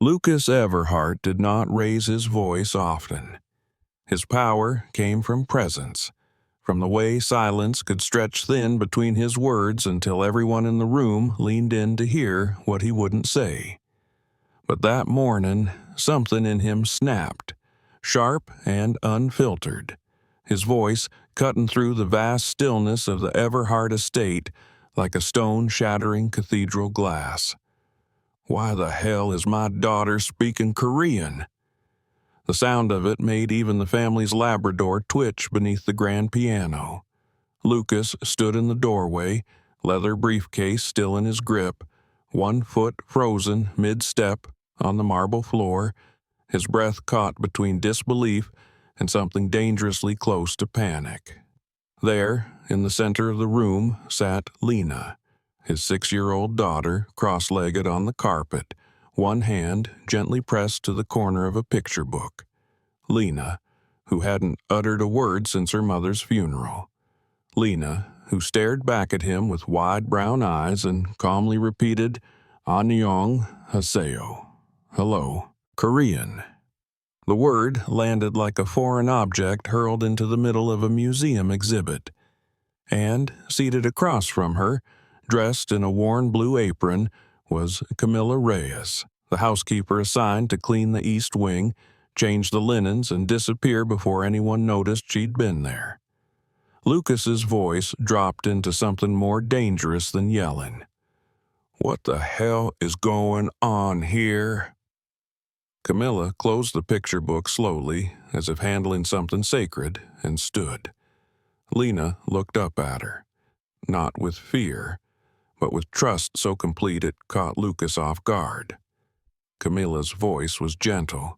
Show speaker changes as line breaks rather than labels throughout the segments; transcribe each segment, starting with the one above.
Lucas Everhart did not raise his voice often. His power came from presence, from the way silence could stretch thin between his words until everyone in the room leaned in to hear what he wouldn't say. But that morning, something in him snapped, sharp and unfiltered, his voice cutting through the vast stillness of the Everhart estate like a stone-shattering cathedral glass. Why the hell is my daughter speaking Korean? The sound of it made even the family's Labrador twitch beneath the grand piano. Lucas stood in the doorway, leather briefcase still in his grip, 1 foot frozen mid-step on the marble floor, his breath caught between disbelief and something dangerously close to panic. There, in the center of the room, sat Lena, his 6-year-old daughter, cross-legged on the carpet, one hand gently pressed to the corner of a picture book. Lena, who hadn't uttered a word since her mother's funeral. Lena, who stared back at him with wide brown eyes and calmly repeated, "Annyeong haseyo," hello, Korean. The word landed like a foreign object hurled into the middle of a museum exhibit. And, seated across from her, dressed in a worn blue apron, was Camilla Reyes, the housekeeper assigned to clean the east wing, change the linens, and disappear before anyone noticed she'd been there. Lucas's voice dropped into something more dangerous than yelling. "What the hell is going on here?" Camilla closed the picture book slowly, as if handling something sacred, and stood. Lena looked up at her, not with fear, but with trust so complete it caught Lucas off guard. Camilla's voice was gentle.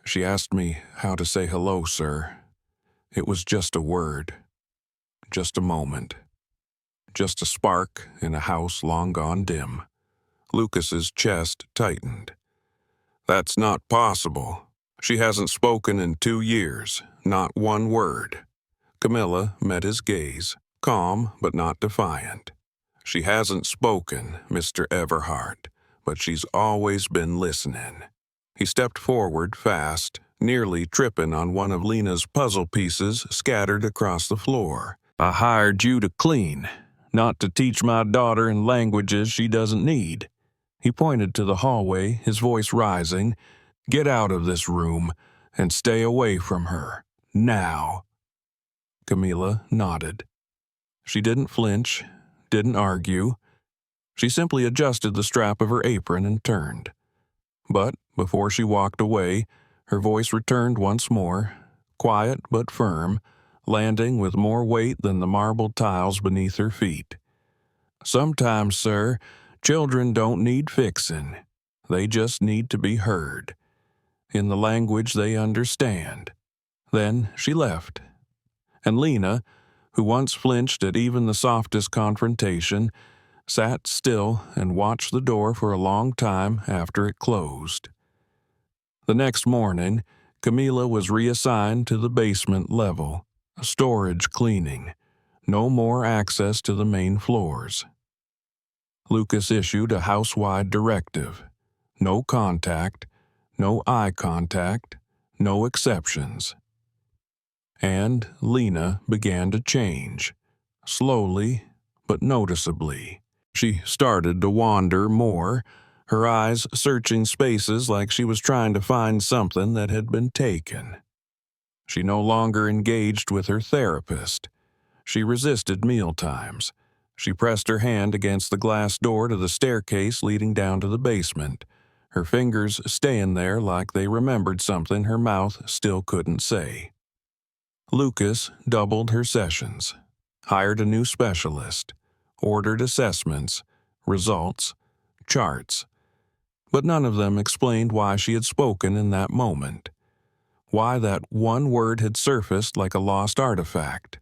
"She asked me how to say hello, sir. It was just a word. Just a moment. Just a spark in a house long gone dim." Lucas's chest tightened. "That's not possible. She hasn't spoken in 2 years, not one word." Camilla met his gaze, calm but not defiant. "She hasn't spoken, Mr. Everhart, but she's always been listening." He stepped forward fast, nearly tripping on one of Lena's puzzle pieces scattered across the floor. "I hired you to clean, not to teach my daughter in languages she doesn't need." He pointed to the hallway, his voice rising. "Get out of this room and stay away from her. Now." Camilla nodded. She didn't flinch, didn't argue. She simply adjusted the strap of her apron and turned. But before she walked away, her voice returned once more, quiet but firm, landing with more weight than the marble tiles beneath her feet. "Sometimes, sir, children don't need fixing. They just need to be heard, in the language they understand." Then she left. And Lena, who once flinched at even the softest confrontation, sat still and watched the door for a long time after it closed. The next morning, Camila was reassigned to the basement level, storage cleaning, no more access to the main floors. Lucas issued a house-wide directive. No contact, no eye contact, no exceptions. And Lena began to change, slowly but noticeably. She started to wander more, her eyes searching spaces like she was trying to find something that had been taken. She no longer engaged with her therapist. She resisted mealtimes. She pressed her hand against the glass door to the staircase leading down to the basement, her fingers staying there like they remembered something her mouth still couldn't say. Lucas doubled her sessions, hired a new specialist, ordered assessments, results, charts. But none of them explained why she had spoken in that moment, why that one word had surfaced like a lost artifact,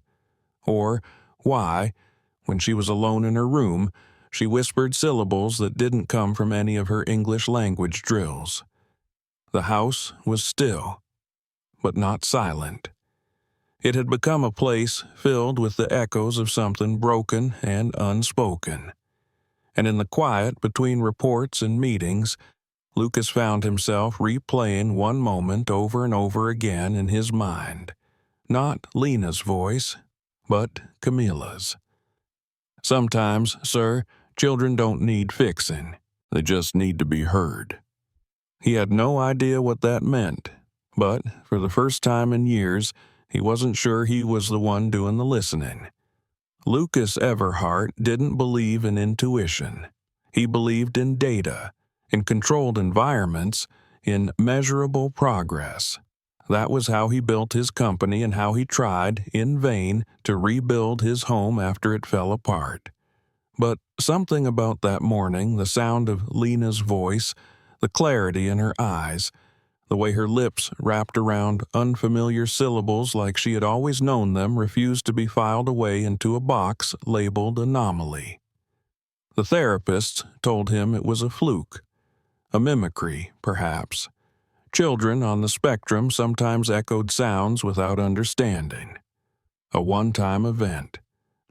or why, when she was alone in her room, she whispered syllables that didn't come from any of her English language drills. The house was still, but not silent. It had become a place filled with the echoes of something broken and unspoken. And in the quiet between reports and meetings, Lucas found himself replaying one moment over and over again in his mind. Not Lena's voice, but Camilla's. Sometimes, sir, children don't need fixing. They just need to be heard. He had no idea what that meant, but for the first time in years, he wasn't sure he was the one doing the listening. Lucas Everhart didn't believe in intuition. He believed in data, in controlled environments, in measurable progress. That was how he built his company and how he tried, in vain, to rebuild his home after it fell apart. But something about that morning, the sound of Lena's voice, the clarity in her eyes, the way her lips wrapped around unfamiliar syllables like she had always known them, refused to be filed away into a box labeled anomaly. The therapists told him it was a fluke, a mimicry, perhaps. Children on the spectrum sometimes echoed sounds without understanding. A one-time event.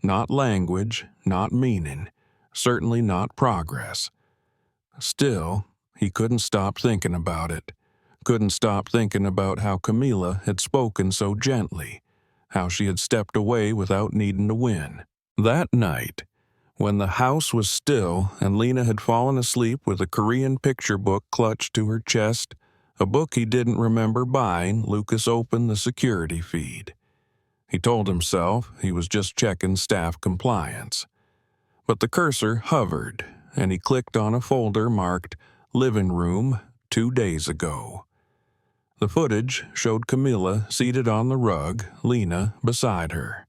Not language, not meaning, certainly not progress. Still, he couldn't stop thinking about it. Couldn't stop thinking about how Camilla had spoken so gently, how she had stepped away without needing to win. That night, when the house was still and Lena had fallen asleep with a Korean picture book clutched to her chest, a book he didn't remember buying, Lucas opened the security feed. He told himself he was just checking staff compliance. But the cursor hovered, and he clicked on a folder marked Living Room 2 days ago. The footage showed Camilla seated on the rug, Lena beside her.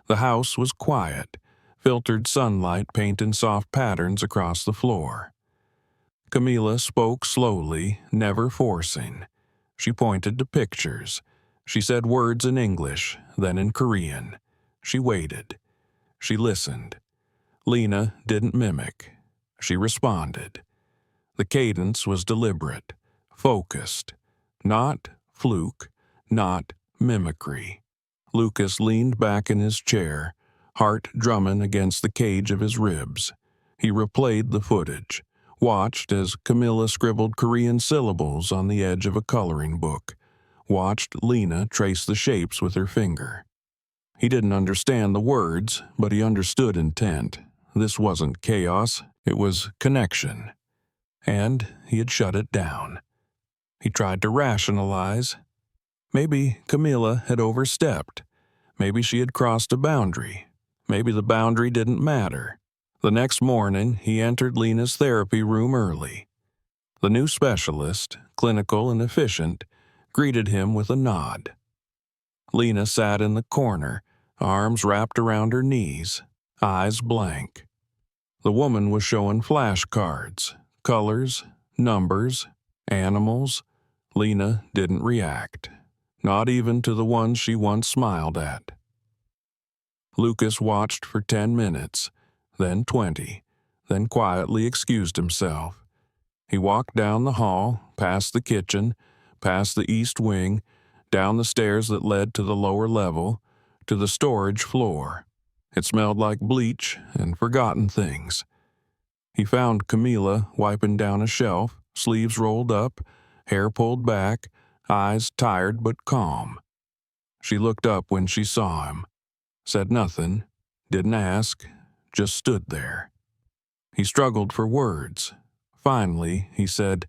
The house was quiet, filtered sunlight painting soft patterns across the floor. Camilla spoke slowly, never forcing. She pointed to pictures. She said words in English, then in Korean. She waited. She listened. Lena didn't mimic. She responded. The cadence was deliberate, focused. Not fluke, not mimicry. Lucas leaned back in his chair, heart drumming against the cage of his ribs. He replayed the footage, watched as Camilla scribbled Korean syllables on the edge of a coloring book, watched Lena trace the shapes with her finger. He didn't understand the words, but he understood intent. This wasn't chaos, it was connection. And he had shut it down. He tried to rationalize. Maybe Camilla had overstepped. Maybe she had crossed a boundary. Maybe the boundary didn't matter. The next morning, he entered Lena's therapy room early. The new specialist, clinical and efficient, greeted him with a nod. Lena sat in the corner, arms wrapped around her knees, eyes blank. The woman was showing flashcards, colors, numbers, animals. Lena didn't react, not even to the ones she once smiled at. Lucas watched for 10 minutes, then 20, then quietly excused himself. He walked down the hall, past the kitchen, past the east wing, down the stairs that led to the lower level, to the storage floor. It smelled like bleach and forgotten things. He found Camilla wiping down a shelf, sleeves rolled up, hair pulled back, eyes tired but calm. She looked up when she saw him, said nothing, didn't ask, just stood there. He struggled for words. Finally, he said,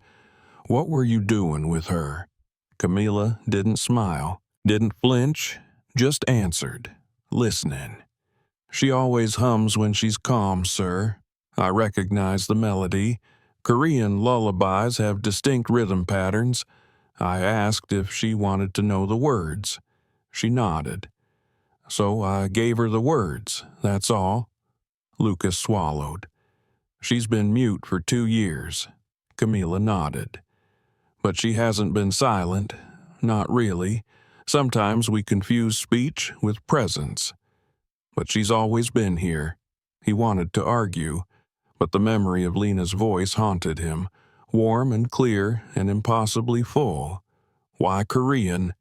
"What were you doing with her?" Camilla didn't smile, didn't flinch, just answered, listening. "She always hums when she's calm, sir. I recognize the melody. Korean lullabies have distinct rhythm patterns. I asked if she wanted to know the words. She nodded. So I gave her the words, that's all." Lucas swallowed. "She's been mute for 2 years." Camilla nodded. "But she hasn't been silent. Not really. Sometimes we confuse speech with presence. But she's always been here." He wanted to argue, but the memory of Lena's voice haunted him, warm and clear and impossibly full. Why Korean?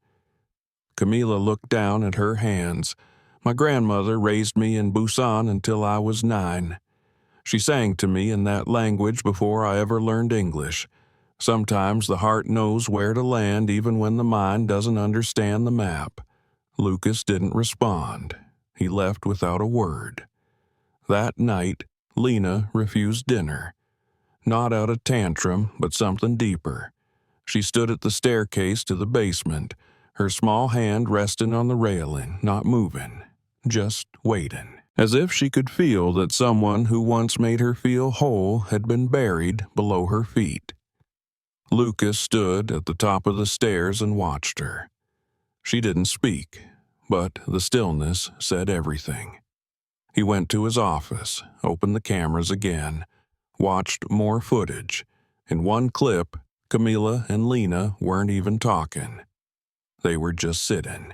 Camilla looked down at her hands. "My grandmother raised me in Busan until I was 9. She sang to me in that language before I ever learned English. Sometimes the heart knows where to land even when the mind doesn't understand the map. Lucas didn't respond. He left without a word. That night, Lena refused dinner. Not out of tantrum, but something deeper. She stood at the staircase to the basement, her small hand resting on the railing, not moving, just waiting. As if she could feel that someone who once made her feel whole had been buried below her feet. Lucas stood at the top of the stairs and watched her. She didn't speak, but the stillness said everything. He went to his office, opened the cameras again, watched more footage. In one clip, Camila and Lena weren't even talking. They were just sitting,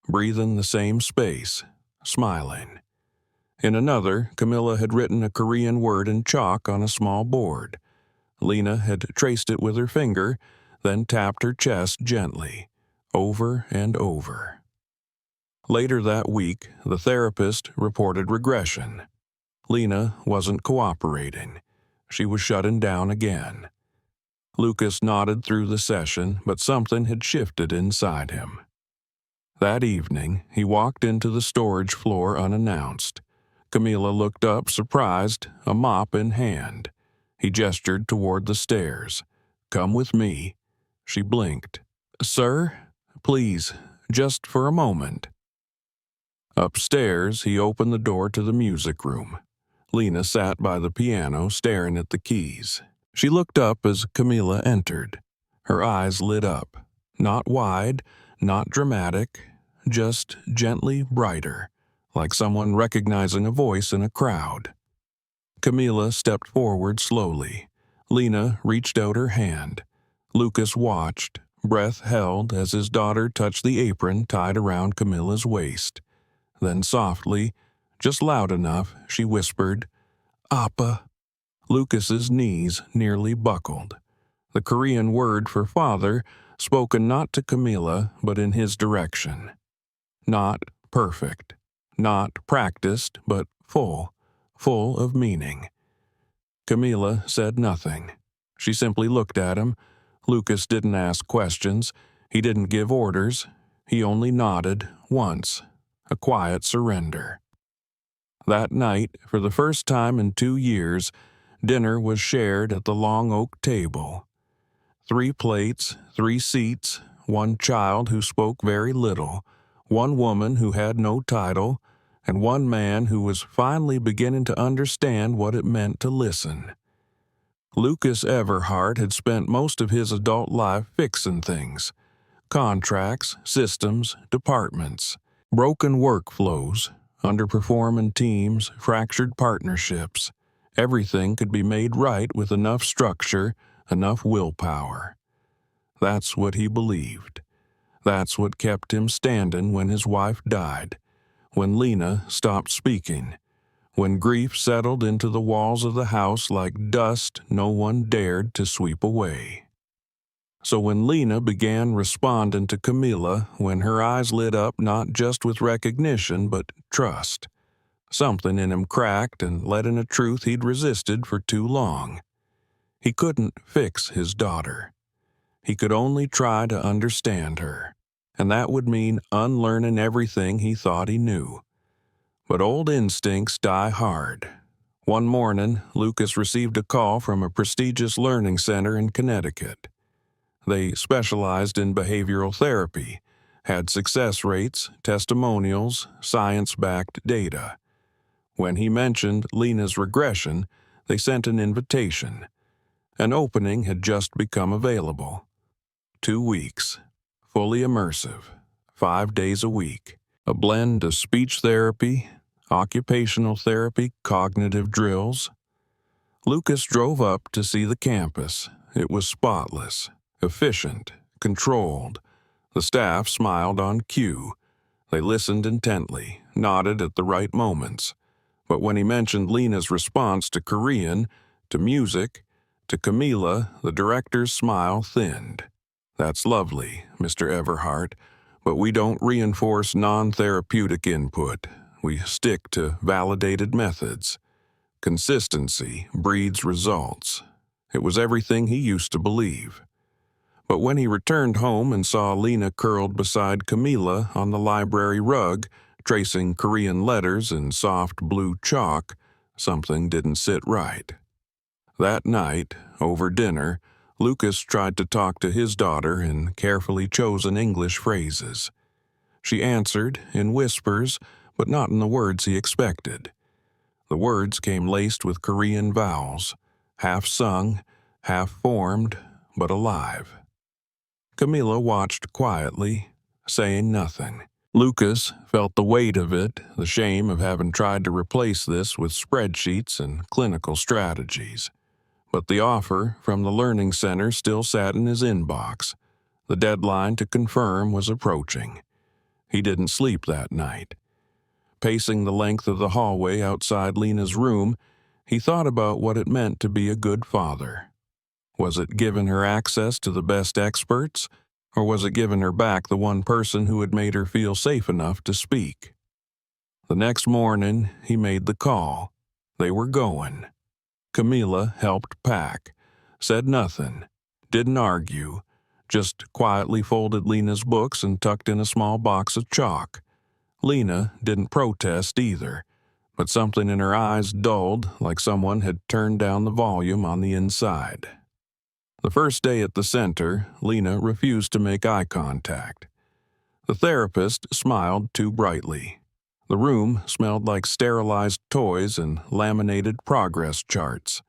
breathing the same space, smiling. In another, Camila had written a Korean word in chalk on a small board. Lena had traced it with her finger, then tapped her chest gently, over and over. Later that week, the therapist reported regression. Lena wasn't cooperating. She was shutting down again. Lucas nodded through the session, but something had shifted inside him. That evening, he walked into the storage floor unannounced. Camila looked up, surprised, a mop in hand. He gestured toward the stairs. "Come with me." She blinked. "Sir? Please, just for a moment." Upstairs, he opened the door to the music room. Lena sat by the piano, staring at the keys. She looked up as Camila entered. Her eyes lit up. Not wide, not dramatic, just gently brighter, like someone recognizing a voice in a crowd. Camila stepped forward slowly. Lena reached out her hand. Lucas watched, breath held as his daughter touched the apron tied around Camila's waist. Then softly, just loud enough, she whispered, "Appa." Lucas's knees nearly buckled. The Korean word for father, spoken not to Camila, but in his direction. Not perfect, not practiced, but full of meaning. Camila said nothing. She simply looked at him. Lucas didn't ask questions. He didn't give orders. He only nodded once, a quiet surrender. That night, for the first time in 2 years, dinner was shared at the long oak table. 3 plates, 3 seats, 1 child who spoke very little, 1 woman who had no title, and 1 man who was finally beginning to understand what it meant to listen. Lucas Everhart had spent most of his adult life fixing things. Contracts, systems, departments, broken workflows, underperforming teams, fractured partnerships. Everything could be made right with enough structure, enough willpower. That's what he believed. That's what kept him standing when his wife died, when Lena stopped speaking, when grief settled into the walls of the house like dust no one dared to sweep away. So when Lena began responding to Camila, when her eyes lit up not just with recognition but trust, something in him cracked and let in a truth he'd resisted for too long. He couldn't fix his daughter. He could only try to understand her, and that would mean unlearning everything he thought he knew. But old instincts die hard. One morning, Lucas received a call from a prestigious learning center in Connecticut. They specialized in behavioral therapy, had success rates, testimonials, science-backed data. When he mentioned Lena's regression, they sent an invitation. An opening had just become available. 2 weeks, fully immersive, 5 days a week. A blend of speech therapy, occupational therapy, cognitive drills. Lucas drove up to see the campus. It was spotless, efficient, controlled. The staff smiled on cue. They listened intently, nodded at the right moments. But when he mentioned Lena's response to Korean, to music, to Camila, the director's smile thinned. "That's lovely, Mr. Everhart, but we don't reinforce non-therapeutic input. We stick to validated methods. Consistency breeds results." It was everything he used to believe. But when he returned home and saw Lena curled beside Camilla on the library rug, tracing Korean letters in soft blue chalk, something didn't sit right. That night, over dinner, Lucas tried to talk to his daughter in carefully chosen English phrases. She answered in whispers, but not in the words he expected. The words came laced with Korean vowels, half sung, half formed, but alive. Camilla watched quietly, saying nothing. Lucas felt the weight of it, the shame of having tried to replace this with spreadsheets and clinical strategies. But the offer from the Learning Center still sat in his inbox. The deadline to confirm was approaching. He didn't sleep that night. Pacing the length of the hallway outside Lena's room, he thought about what it meant to be a good father. Was it giving her access to the best experts, or was it giving her back the one person who had made her feel safe enough to speak? The next morning, he made the call. They were going. Camilla helped pack, said nothing, didn't argue, just quietly folded Lena's books and tucked in a small box of chalk. Lena didn't protest either, but something in her eyes dulled like someone had turned down the volume on the inside. The first day at the center, Lena refused to make eye contact. The therapist smiled too brightly. The room smelled like sterilized toys and laminated progress charts.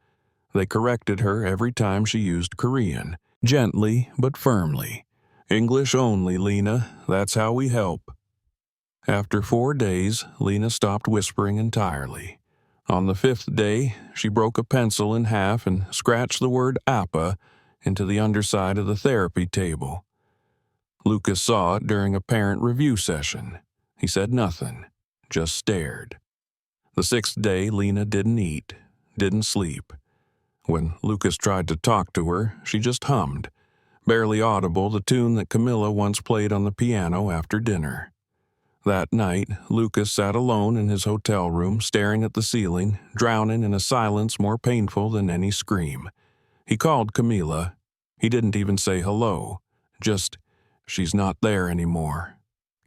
They corrected her every time she used Korean, gently but firmly. "English only, Lena. That's how we help." After 4 days, Lena stopped whispering entirely. On the 5th day, she broke a pencil in half and scratched the word "appa" into the underside of the therapy table. Lucas saw it during a parent review session. He said nothing, just stared. The 6th day, Lena didn't eat, didn't sleep. When Lucas tried to talk to her, she just hummed, barely audible, the tune that Camilla once played on the piano after dinner. That night, Lucas sat alone in his hotel room, staring at the ceiling, drowning in a silence more painful than any scream. He called Camilla. He didn't even say hello, just, "She's not there anymore."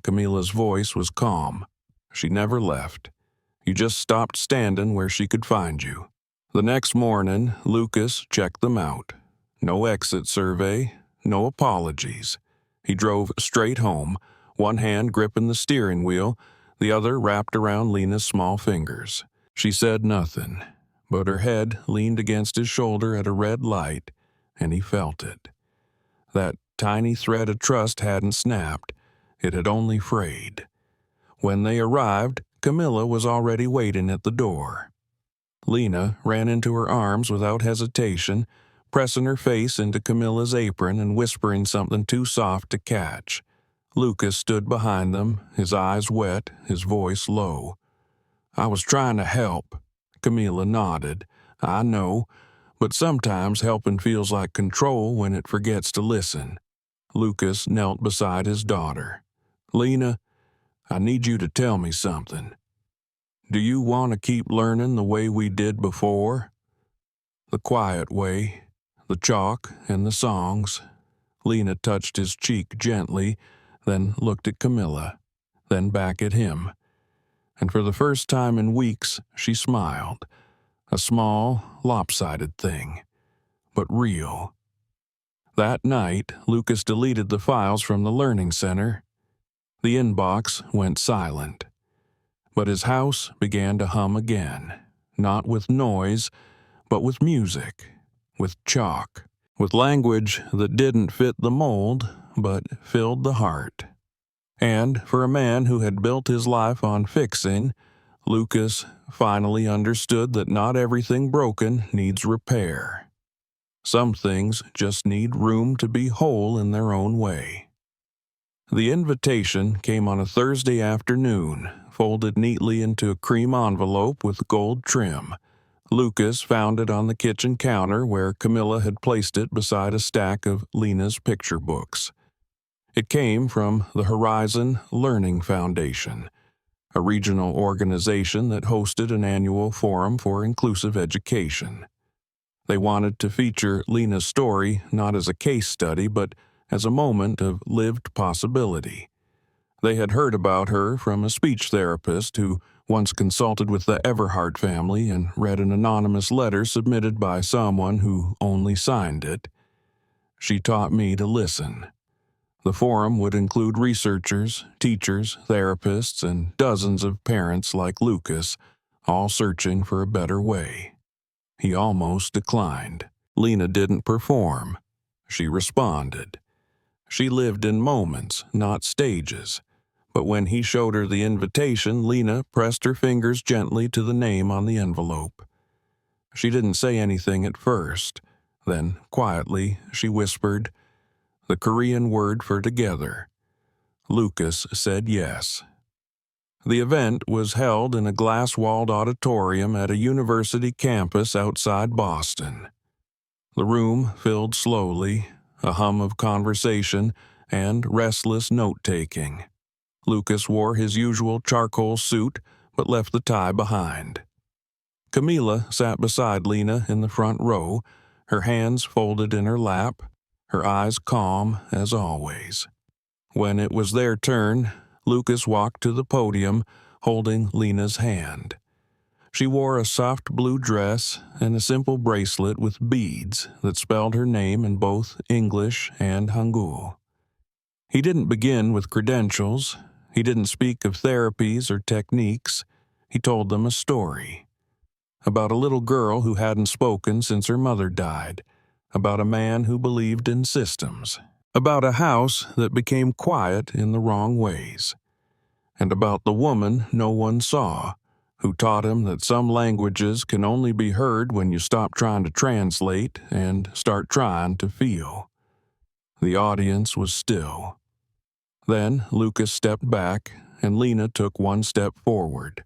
Camilla's voice was calm. "She never left. You just stopped standing where she could find you." The next morning, Lucas checked them out. No exit survey, no apologies. He drove straight home, one hand gripping the steering wheel, the other wrapped around Lena's small fingers. She said nothing, but her head leaned against his shoulder at a red light, and he felt it. That tiny thread of trust hadn't snapped, it had only frayed. When they arrived, Camilla was already waiting at the door. Lena ran into her arms without hesitation, pressing her face into Camilla's apron and whispering something too soft to catch. Lucas stood behind them, his eyes wet, his voice low. "I was trying to help." Camilla nodded. "I know, but sometimes helping feels like control when it forgets to listen." Lucas knelt beside his daughter. "Lena, I need you to tell me something. Do you want to keep learning the way we did before? The quiet way, the chalk and the songs." Lena touched his cheek gently, then looked at Camilla, then back at him. And for the first time in weeks, she smiled. A small, lopsided thing, but real. That night, Lucas deleted the files from the Learning Center. The inbox went silent. But his house began to hum again, not with noise, but with music, with chalk, with language that didn't fit the mold, but filled the heart. And for a man who had built his life on fixing, Lucas finally understood that not everything broken needs repair. Some things just need room to be whole in their own way. The invitation came on a Thursday afternoon, folded neatly into a cream envelope with gold trim. Lucas found it on the kitchen counter where Camilla had placed it beside a stack of Lena's picture books. It came from the Horizon Learning Foundation, a regional organization that hosted an annual forum for inclusive education. They wanted to feature Lena's story not as a case study, but as a moment of lived possibility. They had heard about her from a speech therapist who once consulted with the Everhart family and read an anonymous letter submitted by someone who only signed it. She taught me to listen. The forum would include researchers, teachers, therapists, and dozens of parents like Lucas, all searching for a better way. He almost declined. Lena didn't perform. She responded. She lived in moments, not stages. But when he showed her the invitation, Lena pressed her fingers gently to the name on the envelope. She didn't say anything at first. Then, quietly, she whispered, the Korean word for together. Lucas said yes. The event was held in a glass-walled auditorium at a university campus outside Boston. The room filled slowly, a hum of conversation and restless note-taking. Lucas wore his usual charcoal suit, but left the tie behind. Camilla sat beside Lena in the front row, her hands folded in her lap, her eyes calm as always. When it was their turn, Lucas walked to the podium, holding Lena's hand. She wore a soft blue dress and a simple bracelet with beads that spelled her name in both English and Hangul. He didn't begin with credentials. He didn't speak of therapies or techniques. He told them a story. About a little girl who hadn't spoken since her mother died. About a man who believed in systems. About a house that became quiet in the wrong ways. And about the woman no one saw, who taught him that some languages can only be heard when you stop trying to translate and start trying to feel. The audience was still. Then Lucas stepped back, and Lena took one step forward.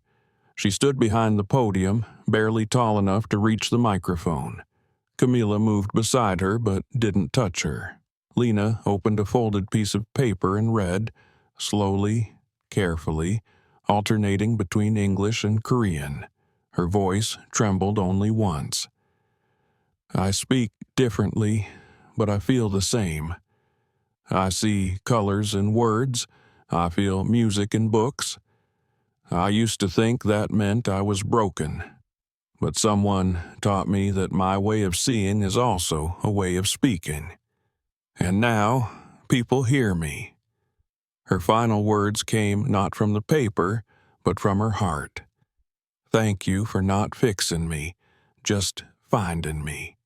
She stood behind the podium, barely tall enough to reach the microphone. Camilla moved beside her but didn't touch her. Lena opened a folded piece of paper and read, slowly, carefully, alternating between English and Korean. Her voice trembled only once. I speak differently, but I feel the same. I see colors in words. I feel music in books. I used to think that meant I was broken, but someone taught me that my way of seeing is also a way of speaking. And now, people hear me. Her final words came not from the paper, but from her heart. Thank you for not fixing me, just finding me.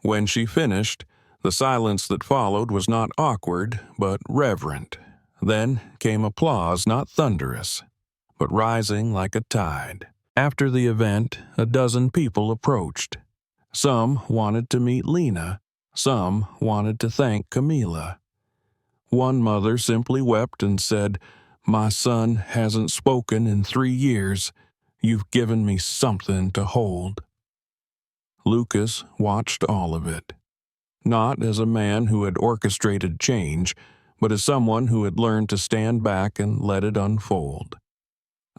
When she finished, the silence that followed was not awkward, but reverent. Then came applause, not thunderous, but rising like a tide. After the event, a dozen people approached. Some wanted to meet Lena. Some wanted to thank Camilla. One mother simply wept and said, "My son hasn't spoken in 3 years. You've given me something to hold." Lucas watched all of it. Not as a man who had orchestrated change, but as someone who had learned to stand back and let it unfold.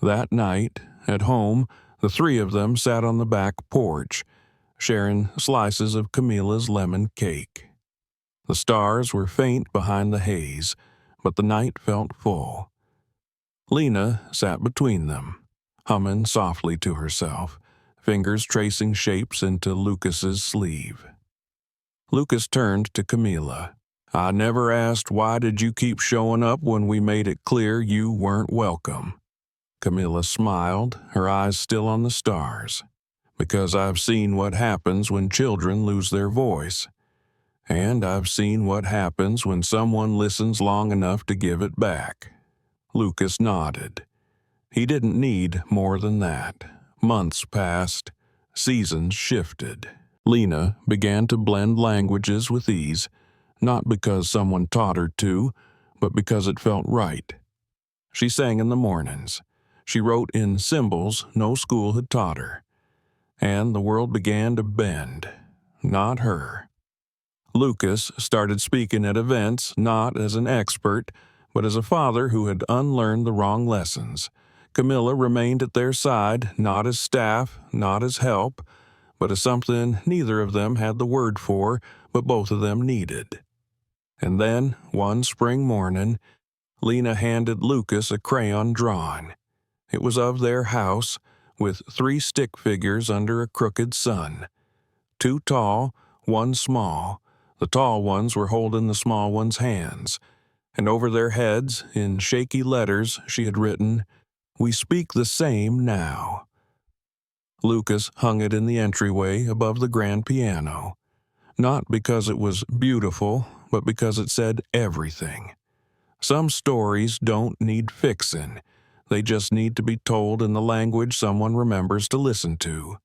That night, at home, the three of them sat on the back porch, sharing slices of Camilla's lemon cake. The stars were faint behind the haze, but the night felt full. Lena sat between them, humming softly to herself, fingers tracing shapes into Lucas's sleeve. Lucas turned to Camilla. I never asked why did you keep showing up when we made it clear you weren't welcome. Camilla smiled, her eyes still on the stars. Because I've seen what happens when children lose their voice. And I've seen what happens when someone listens long enough to give it back. Lucas nodded. He didn't need more than that. Months passed. Seasons shifted. Lena began to blend languages with ease, not because someone taught her to, but because it felt right. She sang in the mornings. She wrote in symbols no school had taught her. And the world began to bend, not her. Lucas started speaking at events not as an expert, but as a father who had unlearned the wrong lessons. Camilla remained at their side, not as staff, not as help, but a something neither of them had the word for, but both of them needed. And then, one spring morning, Lena handed Lucas a crayon drawing. It was of their house, with 3 stick figures under a crooked sun. 2 tall, 1 small. The tall ones were holding the small ones' hands. And over their heads, in shaky letters, she had written, "We speak the same now." Lucas hung it in the entryway above the grand piano, not because it was beautiful, but because it said everything. Some stories don't need fixing. They just need to be told in the language someone remembers to listen to.